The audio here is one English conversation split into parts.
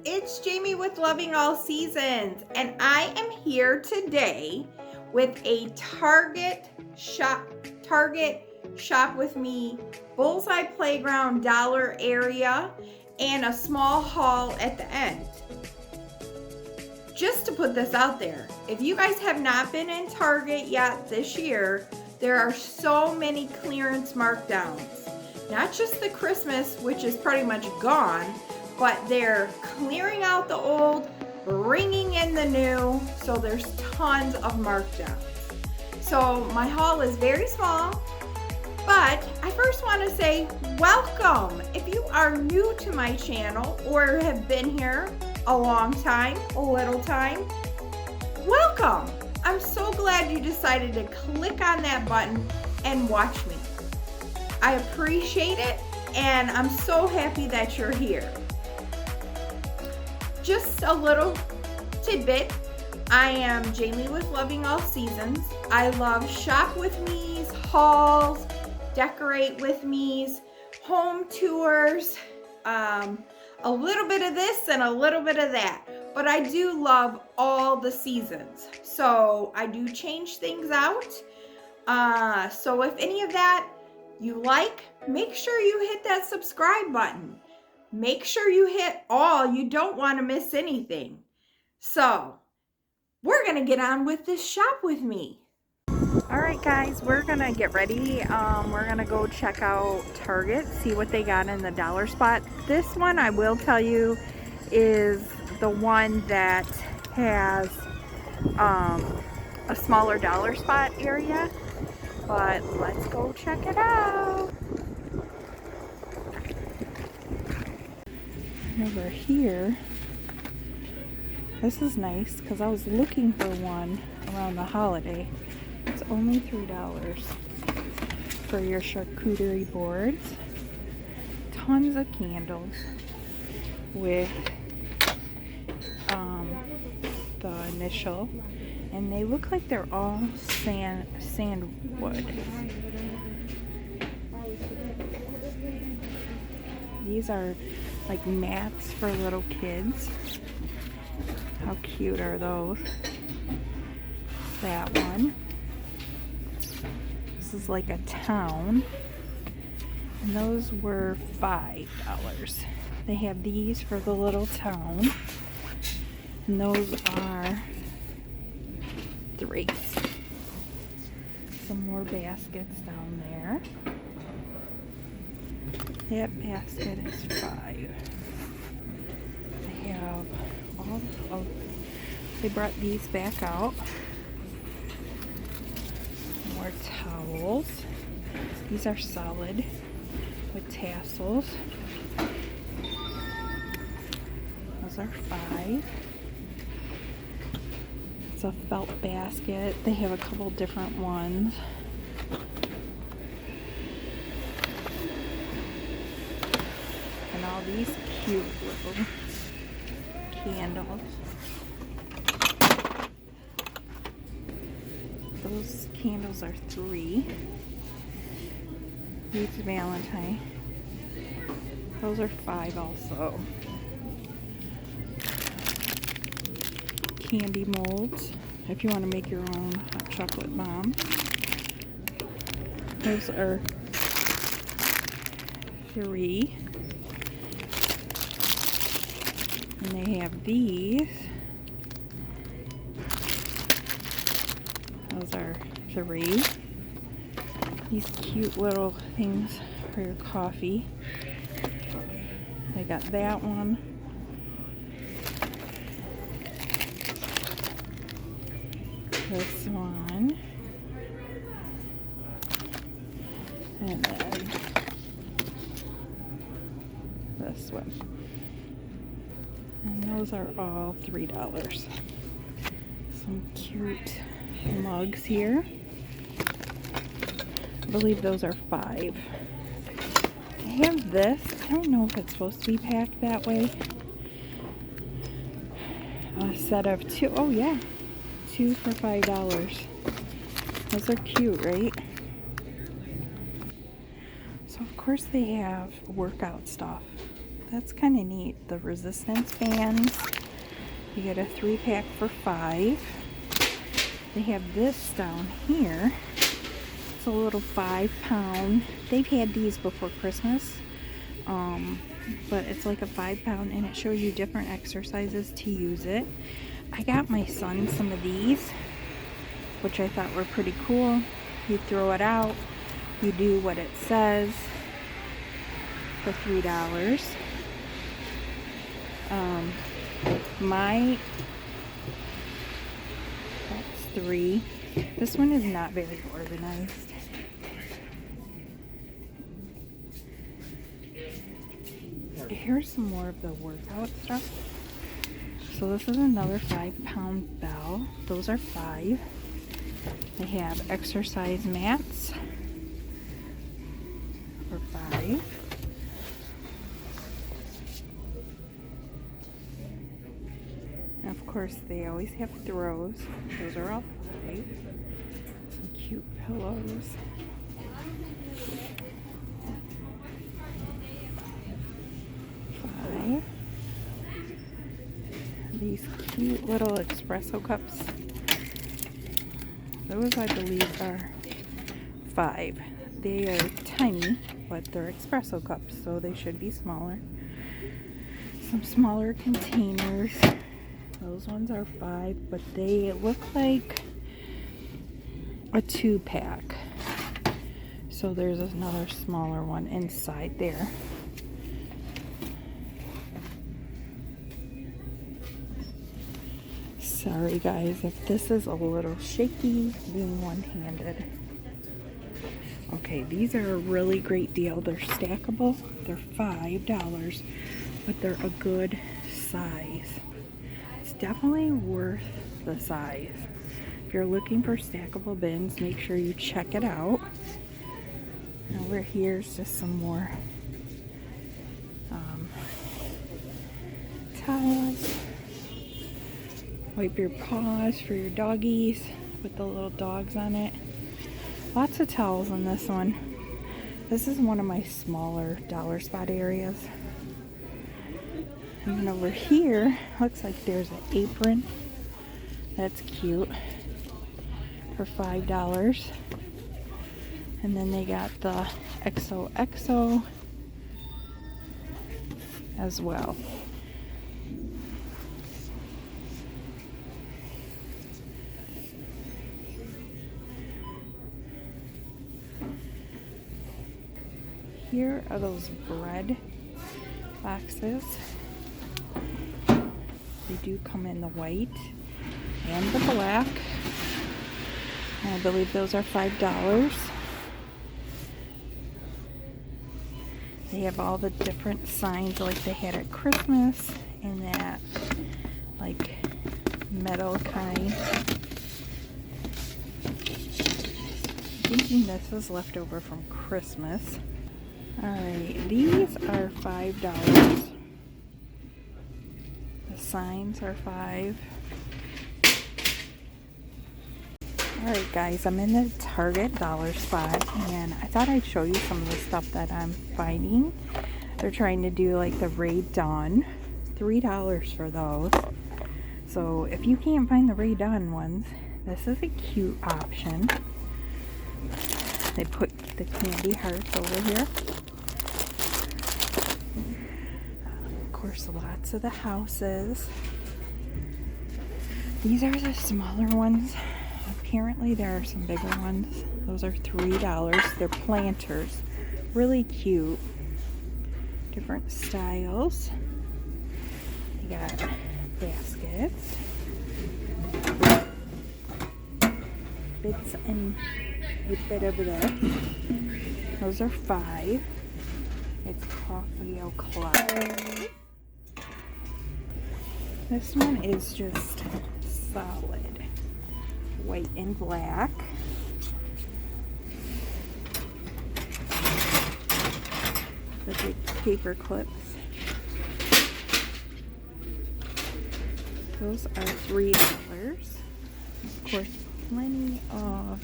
it's Jamie with Loving All Seasons, and I am here today with a Target shop with me Bullseye Playground dollar area and a small haul at the end. Just to put this out there, if you guys have not been in Target yet this year, there are so many clearance markdowns. Not just the Christmas, which is pretty much gone, but they're clearing out the old, bringing in the new, so there's tons of markdowns. So my haul is very small, but I first want to say welcome. If you are new to my channel or have been here a long time, a little time, welcome. I'm so glad you decided to click on that button and watch me. I appreciate it, and I'm so happy that you're here. Just a little tidbit. I am Jamie with Loving All Seasons. I love shop with me's, hauls, decorate with me's, home tours, a little bit of this and a little bit of that. But I do love all the seasons. So I do change things out. So if any of that you like, make sure you hit that subscribe button. Make sure you hit all. You don't want to miss anything. So we're going to get on with this shop with me. All right, guys, we're going to get ready. We're going to go check out Target, see what they got in the dollar spot. This one, I will tell you, is the one that has a smaller dollar spot area. But let's go check it out. Over here, this is nice because I was looking for one around the holiday. It's only $3 for your charcuterie boards. Tons of candles with the initial, and they look like they're all sandwood. These are like mats for little kids. How cute are those? That one. This is like a town. And those were $5. They have these for the little town. And those are $3. Some more baskets down there. That basket is $5. They have all of, they brought these back out. More towels. These are solid with tassels. Those are $5. It's a felt basket. They have a couple different ones. And all these cute little candles. Those candles are $3. These Valentine. Those are $5 also. Candy molds, if you want to make your own hot chocolate bomb. Those are $3. And they have these. Those are $3. These cute little things for your coffee. I got that one. This one. And then this one. And those are all $3. Some cute mugs here. I believe those are $5. I have this. I don't know if it's supposed to be packed that way. A set of 2. Oh yeah. 2 for $5. Those are cute, right? So of course they have workout stuff. that's kind of neat. The resistance bands. You get a 3-pack for $5. They have this down here. It's a little 5-pound. They've had these before Christmas. But it's like a 5-pound, and it shows you different exercises to use it. I got my son some of these, which I thought were pretty cool. You throw it out, you do what it says for $3. That's $3. This one is not very organized. Here's some more of the workout stuff. So this is another 5-pound bell. Those are $5. They have exercise mats for $5. And of course, they always have throws. Those are all $5. Some cute pillows. These cute little espresso cups. Those, I believe, are $5. They are tiny, but they're espresso cups, so they should be smaller. Some smaller containers. Those ones are $5, but they look like a 2-pack. So there's another smaller one inside there. Sorry guys if this is a little shaky being one-handed. Okay, these are a really great deal. They're stackable. They're $5, but they're a good size. It's definitely worth the size. If you're looking for stackable bins, make sure you check it out. Over here is just some more towels. Wipe your paws for your doggies with the little dogs on it. Lots of towels in this one. This is one of my smaller dollar spot areas. And then over here, looks like there's an apron. That's cute. For $5. And then they got the XOXO as well. Here are those bread boxes. They do come in the white and the black. And I believe those are $5. They have all the different signs like they had at Christmas in that like metal kind. I'm thinking this is left over from Christmas. Alright, these are $5. The signs are $5. Alright guys, I'm in the Target dollar spot and I thought I'd show you some of the stuff that I'm finding. They're trying to do like the Ray Dawn. $3 for those. So if you can't find the Ray Dawn ones, this is a cute option. They put the candy hearts over here. Of course, lots of the houses. These are the smaller ones. Apparently there are some bigger ones. Those are $3. They're planters. Really cute. Different styles. You got baskets. Bits and a bit of this. Those are $5. It's coffee o'clock. This one is just solid. White and black. The big paper clips. Those are $3. Of course, plenty of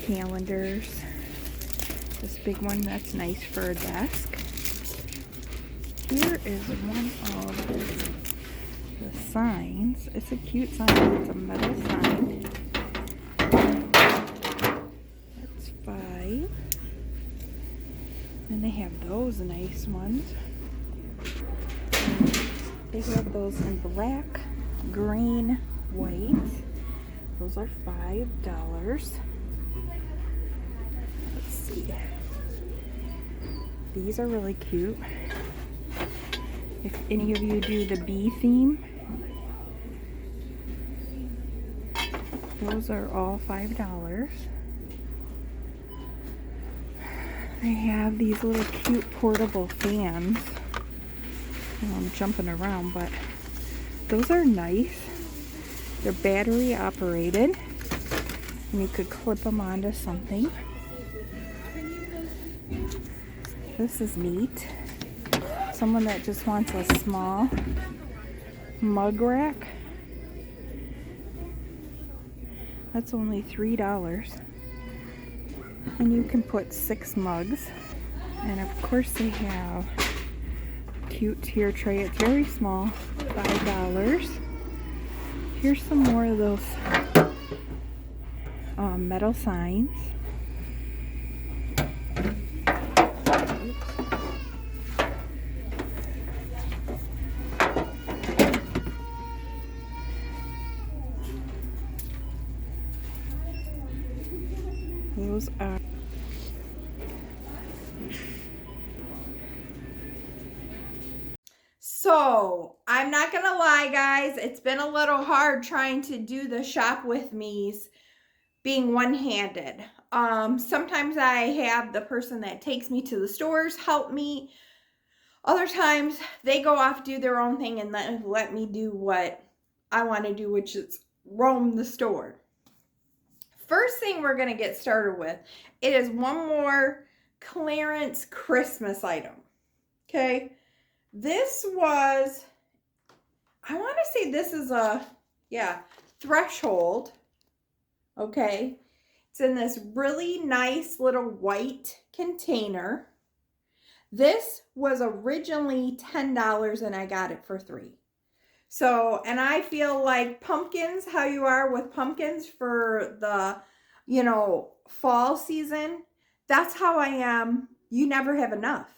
calendars. This big one, that's nice for a desk. here is one of the signs. It's a cute sign. It's a metal sign. That's $5. And they have those nice ones. They have those in black, green, white. Those are $5. Let's see. These are really cute. If any of you do the bee theme, those are all $5. They have these little cute portable fans. I'm jumping around, but those are nice. They're battery operated, and you could clip them onto something. This is neat. Someone that just wants a small mug rack. That's only $3. And you can put 6 mugs. And of course they have cute tier tray. It's very small, $5. Here's some more of those metal signs. Those are so, I'm not gonna lie, guys, it's been a little hard trying to do the shop with me's being one-handed. Sometimes I have the person that takes me to the stores help me. Other times they go off, do their own thing, and let me do what I want to do, which is roam the store. First thing we're going to get started with, it is one more clearance Christmas item. Okay. This was, I want to say this is a, Threshold. Okay. It's in this really nice little white container. This was originally $10 and I got it for $3. So, and I feel like pumpkins, how you are with pumpkins for the, fall season, that's how I am. You never have enough.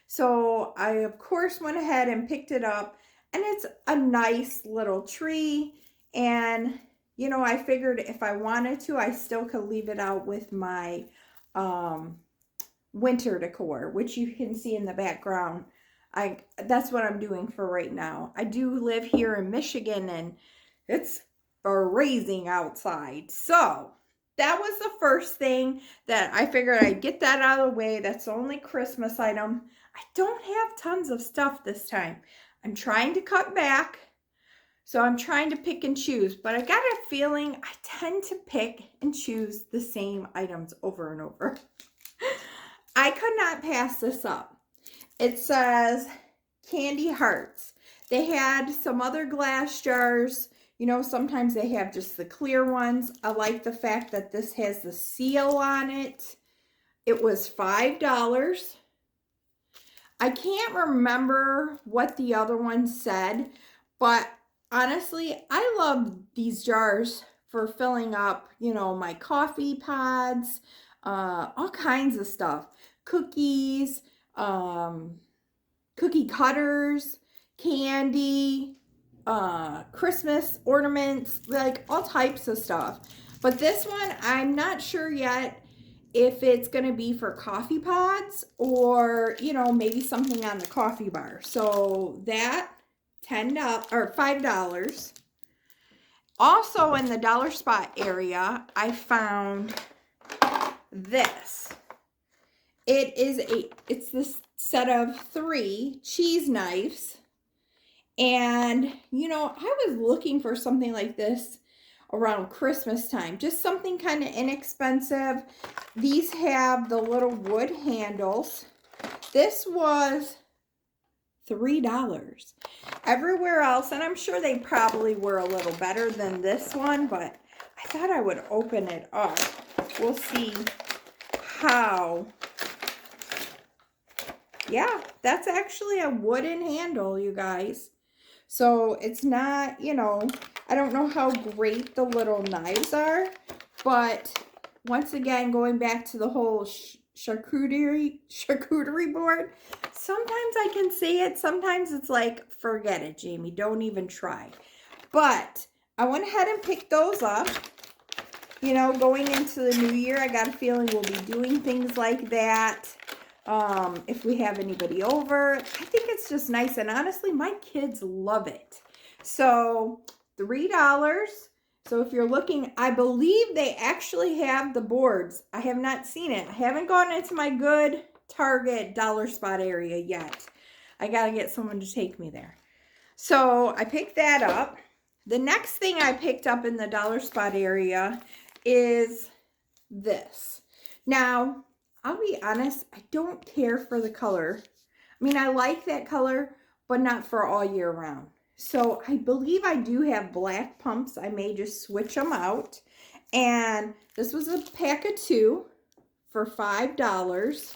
So I, of course, went ahead and picked it up, and it's a nice little tree. And, I figured if I wanted to, I still could leave it out with my winter decor, which you can see in the background. That's what I'm doing for right now. I do live here in Michigan, and it's freezing outside. So that was the first thing that I figured I'd get that out of the way. That's the only Christmas item. I don't have tons of stuff this time. I'm trying to cut back. So I'm trying to pick and choose, but I got a feeling I tend to pick and choose the same items over and over. I could not pass this up. It says candy hearts. They had some other glass jars. Sometimes they have just the clear ones. I like the fact that this has the seal on it. It was $5. I can't remember what the other one said, but honestly, I love these jars for filling up, my coffee pods, all kinds of stuff. Cookies, cookie cutters, candy, Christmas ornaments, like all types of stuff. But this one, I'm not sure yet if it's going to be for coffee pods or, maybe something on the coffee bar. So that $10 or $5. Also in the dollar spot area, I found this. It's this set of 3 cheese knives. And, I was looking for something like this around Christmas time. Just something kind of inexpensive. These have the little wood handles. This was $3. Everywhere else, and I'm sure they probably were a little better than this one, but I thought I would open it up. We'll see how Yeah, that's actually a wooden handle, you guys. So it's not, you know, I don't know how great the little knives are, but once again, going back to the whole charcuterie board, sometimes I can say it, sometimes it's like, forget it, Jamie, don't even try. But I went ahead and picked those up. You know, going into the new year, I got a feeling we'll be doing things like that. If we have anybody over, I think it's just nice. And honestly, my kids love it. So $3. So if you're looking, I believe they actually have the boards. I have not seen it. I haven't gone into my good Target dollar spot area yet. I got to get someone to take me there. So I picked that up. The next thing I picked up in the dollar spot area is this. Now, I'll be honest, I don't care for the color. I mean, I like that color, but not for all year round. So I believe I do have black pumps. I may just switch them out. And this was a pack of 2 for $5.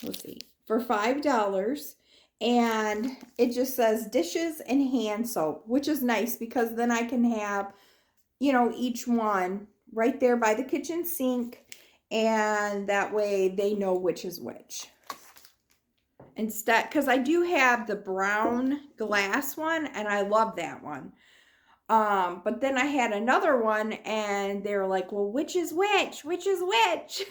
Let's see, for $5. And it just says dishes and hand soap, which is nice because then I can have, you know, each one right there by the kitchen sink, and that way they know which is which. Instead, because I do have the brown glass one, and I love that one. But then I had another one, and they were like, well, which is which? Which is which?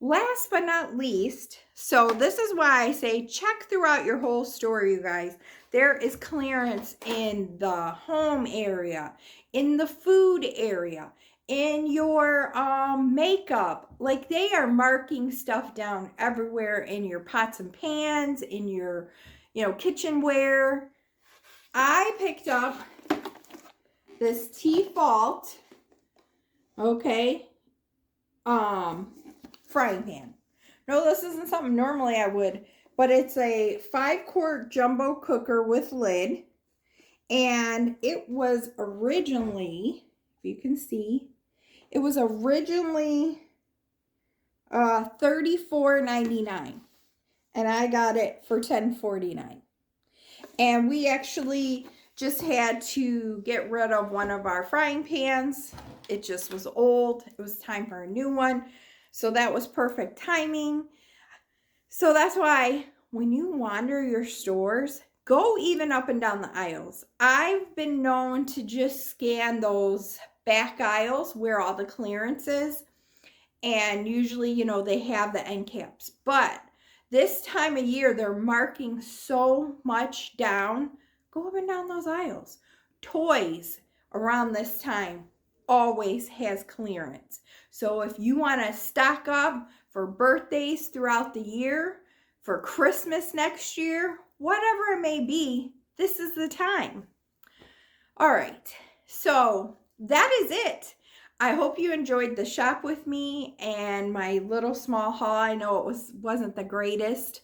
Last but not least, so this is why I say check throughout your whole store, you guys. There is clearance in the home area, in the food area, in your makeup. Like, they are marking stuff down everywhere in your pots and pans, in your, you know, kitchenware. I picked up this T-Fault, okay, frying pan. No, this isn't something normally I would, but it's a 5-quart jumbo cooker with lid. And it was originally, if you can see, it was originally $34.99. And I got it for $10.49. And we actually just had to get rid of one of our frying pans. It just was old. It was time for a new one. So that was perfect timing. So that's why when you wander your stores, go even up and down the aisles. I've been known to just scan those back aisles where all the clearance is. And usually, you know, they have the end caps. But this time of year, they're marking so much down. Go up and down those aisles. Toys around this time always has clearance. So if you want to stock up for birthdays throughout the year, for Christmas next year, whatever it may be, this is the time. All right, so that is it. I hope you enjoyed the shop with me and my little small haul. I know it wasn't the greatest,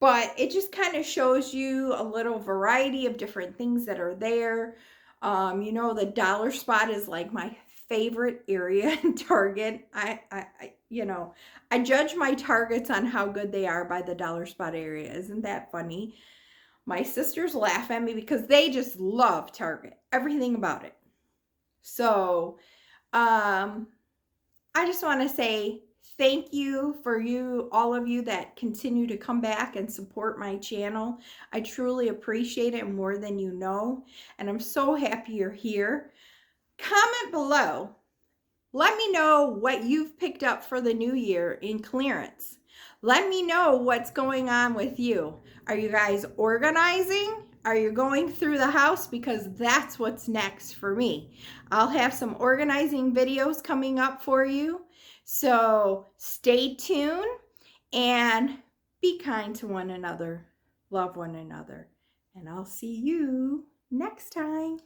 but it just kind of shows you a little variety of different things that are there. You know, the dollar spot is like my favorite area in Target. You know, I judge my Targets on how good they are by the dollar spot area. Isn't that funny? My sisters laugh at me because they just love Target, everything about it. So, I just want to say thank you for all of you that continue to come back and support my channel. I truly appreciate it more than you know, and I'm so happy you're here. Comment below. Let me know what you've picked up for the new year in clearance. Let me know what's going on with you. Are you guys organizing? Are you going through the house? Because that's what's next for me. I'll have some organizing videos coming up for you. So stay tuned and be kind to one another. Love one another. And I'll see you next time.